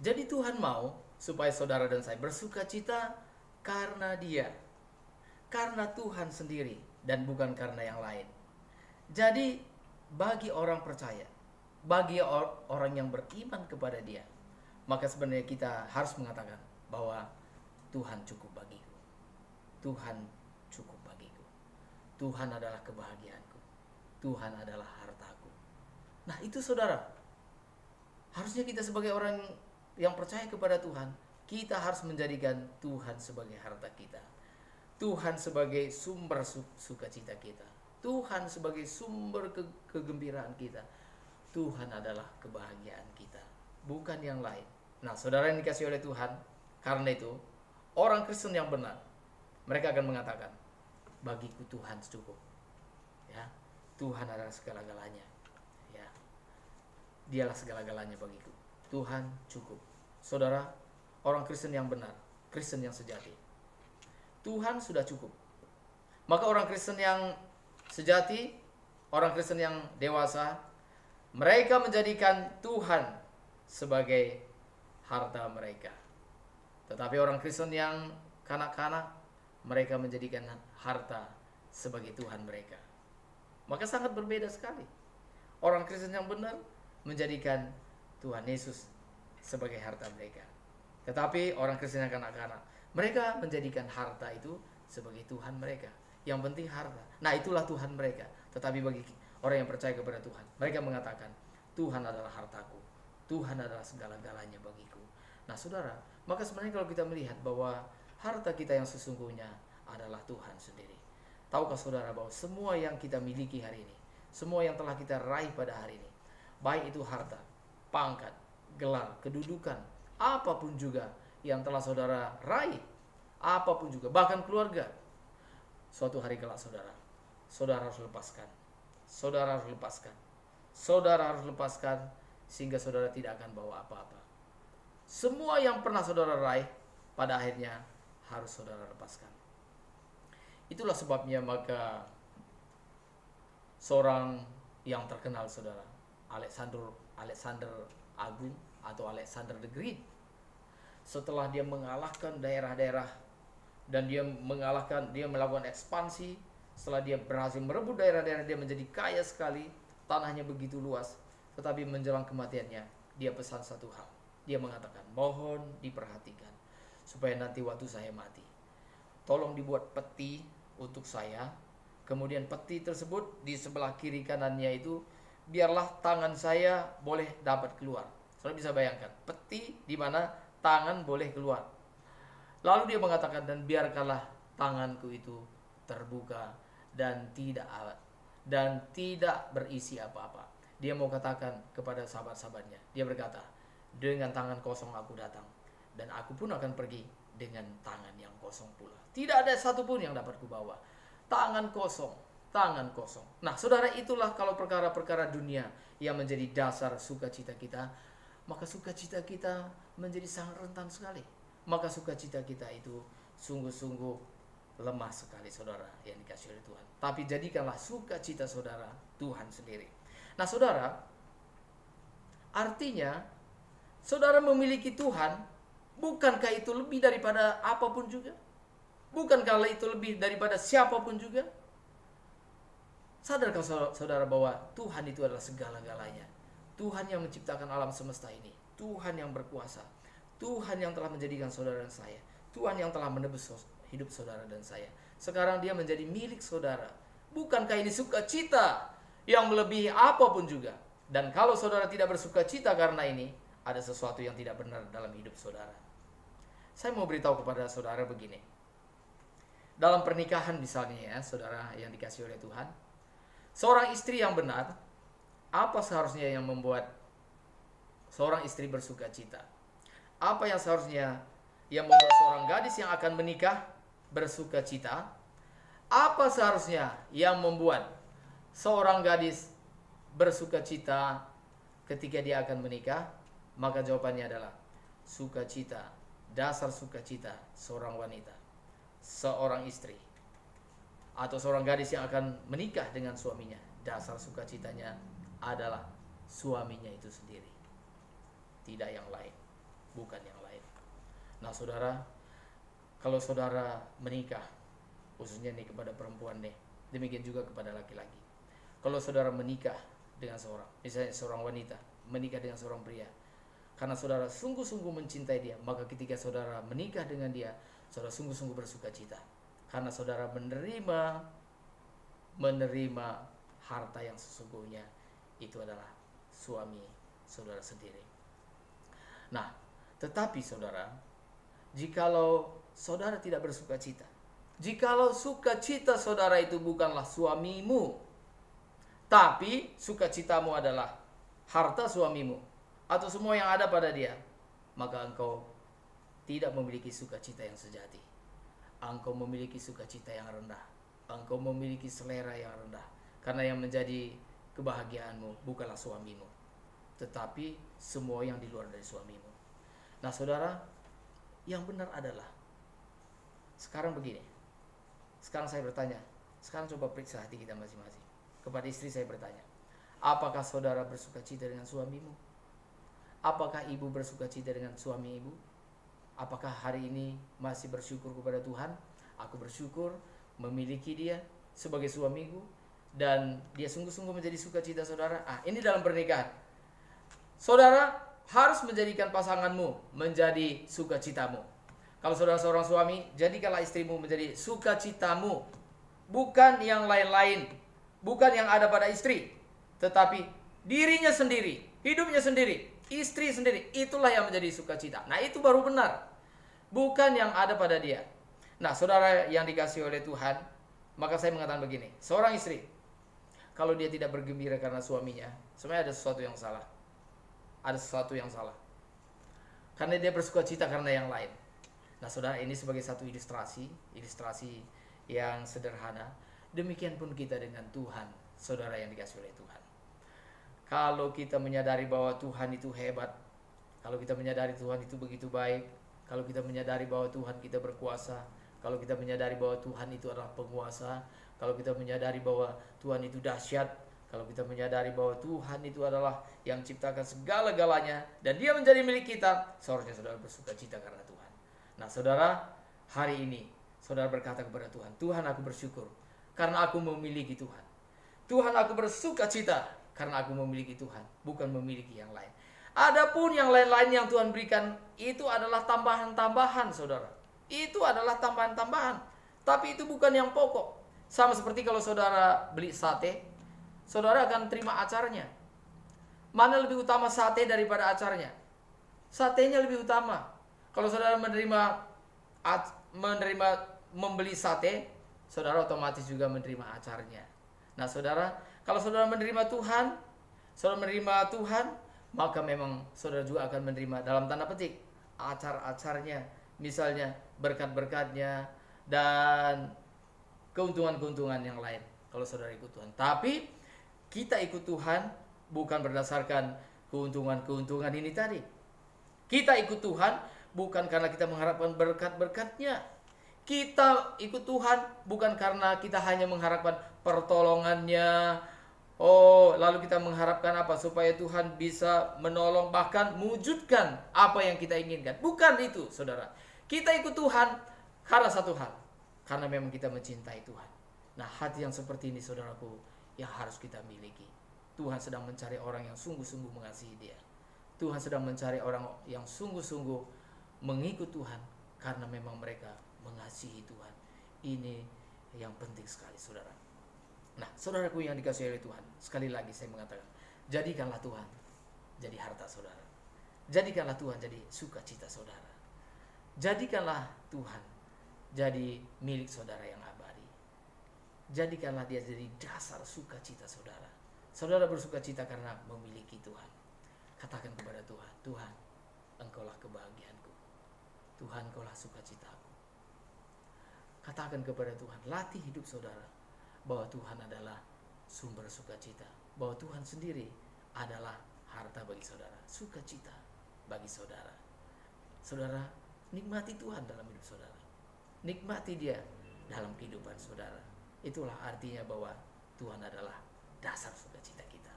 Jadi Tuhan mau supaya saudara dan saya bersuka cita karena Dia, karena Tuhan sendiri dan bukan karena yang lain. Jadi bagi orang percaya, bagi orang yang beriman kepada Dia, maka sebenarnya kita harus mengatakan bahwa Tuhan cukup bagiku. Tuhan cukup bagiku. Tuhan adalah kebahagiaanku. Tuhan adalah hartaku. Nah, itu saudara. Harusnya kita sebagai orang yang percaya kepada Tuhan, kita harus menjadikan Tuhan sebagai harta kita. Tuhan sebagai sumber sukacita kita. Tuhan sebagai sumber kegembiraan kita. Tuhan adalah kebahagiaan kita, bukan yang lain. Nah, saudara yang dikasihi oleh Tuhan, karena itu orang Kristen yang benar, mereka akan mengatakan, bagiku Tuhan cukup. Ya, Tuhan adalah segala-galanya. Ya, Dialah segala-galanya bagiku. Tuhan cukup. Saudara, orang Kristen yang benar, Kristen yang sejati, Tuhan sudah cukup. Maka orang Kristen yang sejati, orang Kristen yang dewasa, mereka menjadikan Tuhan sebagai harta mereka. Tetapi orang Kristen yang kanak-kanak, mereka menjadikan harta sebagai Tuhan mereka. Maka sangat berbeda sekali. Orang Kristen yang benar menjadikan Tuhan Yesus sebagai harta mereka. Tetapi orang Kristen yang kanak-kanak, mereka menjadikan harta itu sebagai Tuhan mereka. Yang penting harta. Nah, itulah Tuhan mereka. Tetapi bagi orang yang percaya kepada Tuhan, mereka mengatakan, Tuhan adalah hartaku. Tuhan adalah segala-galanya bagiku. Nah, saudara, maka sebenarnya kalau kita melihat bahwa harta kita yang sesungguhnya adalah Tuhan sendiri. Tahukah saudara bahwa semua yang kita miliki hari ini, semua yang telah kita raih pada hari ini, baik itu harta, pangkat, gelar, kedudukan, apapun juga yang telah saudara raih, apapun juga, bahkan keluarga, suatu hari kelak saudara harus lepaskan. Saudara harus lepaskan. Saudara harus lepaskan sehingga saudara tidak akan bawa apa-apa. Semua yang pernah saudara raih pada akhirnya harus saudara lepaskan. Itulah sebabnya maka seorang yang terkenal saudara, Alexander Agung atau Alexander the Great, setelah dia mengalahkan daerah-daerah dan dia melakukan ekspansi, setelah dia berhasil merebut daerah-daerah, dia menjadi kaya sekali, tanahnya begitu luas. Tetapi menjelang kematiannya, dia pesan satu hal. Dia mengatakan, mohon diperhatikan supaya nanti waktu saya mati, tolong dibuat peti untuk saya. Kemudian peti tersebut di sebelah kiri kanannya itu, biarlah tangan saya boleh dapat keluar. Saudara bisa bayangkan, peti di mana tangan boleh keluar. Lalu dia mengatakan, dan biarkanlah tanganku itu terbuka dan tidak berisi apa-apa. Dia mau katakan kepada sahabat-sahabatnya, dia berkata, dengan tangan kosong aku datang, dan aku pun akan pergi dengan tangan yang kosong pula. Tidak ada satupun yang dapat kubawa. Tangan kosong, tangan kosong. Nah, saudara, itulah kalau perkara-perkara dunia yang menjadi dasar sukacita kita, maka sukacita kita menjadi sangat rentan sekali. Maka sukacita kita itu sungguh-sungguh lemah sekali, saudara yang dikasihi oleh Tuhan. Tapi jadikanlah sukacita saudara Tuhan sendiri. Nah, saudara, artinya saudara memiliki Tuhan, bukankah itu lebih daripada apapun juga? Bukankah itu lebih daripada siapapun juga? Sadarkah saudara bahwa Tuhan itu adalah segala-galanya? Tuhan yang menciptakan alam semesta ini, Tuhan yang berkuasa, Tuhan yang telah menjadikan saudara dan saya, Tuhan yang telah menebus hidup saudara dan saya. Sekarang dia menjadi milik saudara. Bukankah ini sukacita yang melebihi apapun juga? Dan kalau saudara tidak bersukacita karena ini, ada sesuatu yang tidak benar dalam hidup saudara. Saya mau beritahu kepada saudara begini. Dalam pernikahan misalnya ya, saudara yang dikasihi oleh Tuhan, seorang istri yang benar, apa seharusnya yang membuat seorang istri bersukacita? Apa yang seharusnya yang membuat seorang gadis yang akan menikah bersukacita? Apa seharusnya yang membuat seorang gadis bersukacita ketika dia akan menikah? Maka jawabannya adalah sukacita, dasar sukacita seorang wanita, seorang istri, atau seorang gadis yang akan menikah dengan suaminya. Dasar sukacitanya adalah suaminya itu sendiri, tidak yang lain. bukan yang lain. Nah saudara, kalau saudara menikah, khususnya nih kepada perempuan nih, demikian juga kepada laki-laki. Kalau saudara menikah dengan seorang, misalnya seorang wanita menikah dengan seorang pria, karena saudara sungguh-sungguh mencintai dia, maka ketika saudara menikah dengan dia, saudara sungguh-sungguh bersuka cita, karena saudara menerima harta yang sesungguhnya itu adalah suami saudara sendiri. Nah, tetapi saudara, jikalau saudara tidak bersuka cita, jikalau sukacita saudara itu bukanlah suamimu, tapi sukacitamu adalah harta suamimu atau semua yang ada pada dia, maka engkau tidak memiliki sukacita yang sejati. Engkau memiliki sukacita yang rendah. Engkau memiliki selera yang rendah. Karena yang menjadi kebahagiaanmu bukanlah suamimu, tetapi semua yang di luar dari suamimu. Nah saudara, yang benar adalah, sekarang begini, sekarang saya bertanya, sekarang coba periksa hati kita masing-masing. Kepada istri saya bertanya, apakah saudara bersuka cita dengan suamimu? Apakah ibu bersuka cita dengan suami ibu? Apakah hari ini masih bersyukur kepada Tuhan? Aku bersyukur memiliki dia sebagai suamiku, dan dia sungguh-sungguh menjadi sukacita saudara. Ini dalam pernikahan. Saudara harus menjadikan pasanganmu menjadi sukacitamu. Kalau saudara seorang suami, jadikanlah istrimu menjadi sukacitamu. Bukan yang lain-lain, bukan yang ada pada istri, tetapi dirinya sendiri, hidupnya sendiri, istri sendiri. Itulah yang menjadi sukacita. Nah itu baru benar, bukan yang ada pada dia. Nah saudara yang dikasihi oleh Tuhan, maka saya mengatakan begini, seorang istri, kalau dia tidak bergembira karena suaminya, sebenarnya ada sesuatu yang salah. Ada sesuatu yang salah, karena dia bersuka cita karena yang lain. Nah saudara, ini sebagai satu ilustrasi yang sederhana. Demikian pun kita dengan Tuhan, saudara yang dikasihi oleh Tuhan. Kalau kita menyadari bahwa Tuhan itu hebat, kalau kita menyadari Tuhan itu begitu baik, kalau kita menyadari bahwa Tuhan kita berkuasa, kalau kita menyadari bahwa Tuhan itu adalah penguasa, kalau kita menyadari bahwa Tuhan itu dahsyat, kalau kita menyadari bahwa Tuhan itu adalah yang ciptakan segala-galanya dan dia menjadi milik kita, seharusnya saudara bersuka cita karena Tuhan. Nah saudara, hari ini saudara berkata kepada Tuhan, Tuhan aku bersyukur karena aku memiliki Tuhan. Tuhan aku bersuka cita karena aku memiliki Tuhan, bukan memiliki yang lain. Adapun yang lain-lain yang Tuhan berikan, itu adalah tambahan-tambahan saudara. Itu adalah tambahan-tambahan, tapi itu bukan yang pokok. Sama seperti kalau saudara beli sate, saudara akan terima acarnya. Mana lebih utama sate daripada acarnya? Satenya lebih utama. Kalau saudara membeli sate, saudara otomatis juga menerima acarnya. Nah saudara, kalau saudara menerima Tuhan, maka memang saudara juga akan menerima dalam tanda petik acar-acarnya, misalnya berkat-berkatnya dan keuntungan-keuntungan yang lain. Kalau saudara ikut Tuhan, tapi kita ikut Tuhan bukan berdasarkan keuntungan-keuntungan ini tadi. Kita ikut Tuhan bukan karena kita mengharapkan berkat-berkatnya. Kita ikut Tuhan bukan karena kita hanya mengharapkan pertolongannya. Lalu kita mengharapkan apa? Supaya Tuhan bisa menolong, bahkan mewujudkan apa yang kita inginkan. Bukan itu, saudara. Kita ikut Tuhan karena satu hal, karena memang kita mencintai Tuhan. Nah, hati yang seperti ini, saudaraku, yang harus kita miliki. Tuhan sedang mencari orang yang sungguh-sungguh mengasihi Dia. Tuhan sedang mencari orang yang sungguh-sungguh mengikut Tuhan karena memang mereka mengasihi Tuhan. Ini yang penting sekali, saudara. Nah, saudaraku yang dikasihi oleh Tuhan, sekali lagi saya mengatakan, jadikanlah Tuhan jadi harta saudara. Jadikanlah Tuhan jadi sukacita saudara. Jadikanlah Tuhan jadi milik saudara yang abadi. Jadikanlah dia jadi dasar sukacita saudara. Saudara bersukacita karena memiliki Tuhan. Katakan kepada Tuhan, Tuhan, Engkaulah kebahagiaanku. Tuhan, Engkaulah sukacitaku. Katakan kepada Tuhan, latih hidup saudara bahwa Tuhan adalah sumber sukacita, bahwa Tuhan sendiri adalah harta bagi saudara, sukacita bagi saudara. Saudara, nikmati Tuhan dalam hidup saudara. Nikmati Dia dalam kehidupan saudara. Itulah artinya bahwa Tuhan adalah dasar sukacita kita.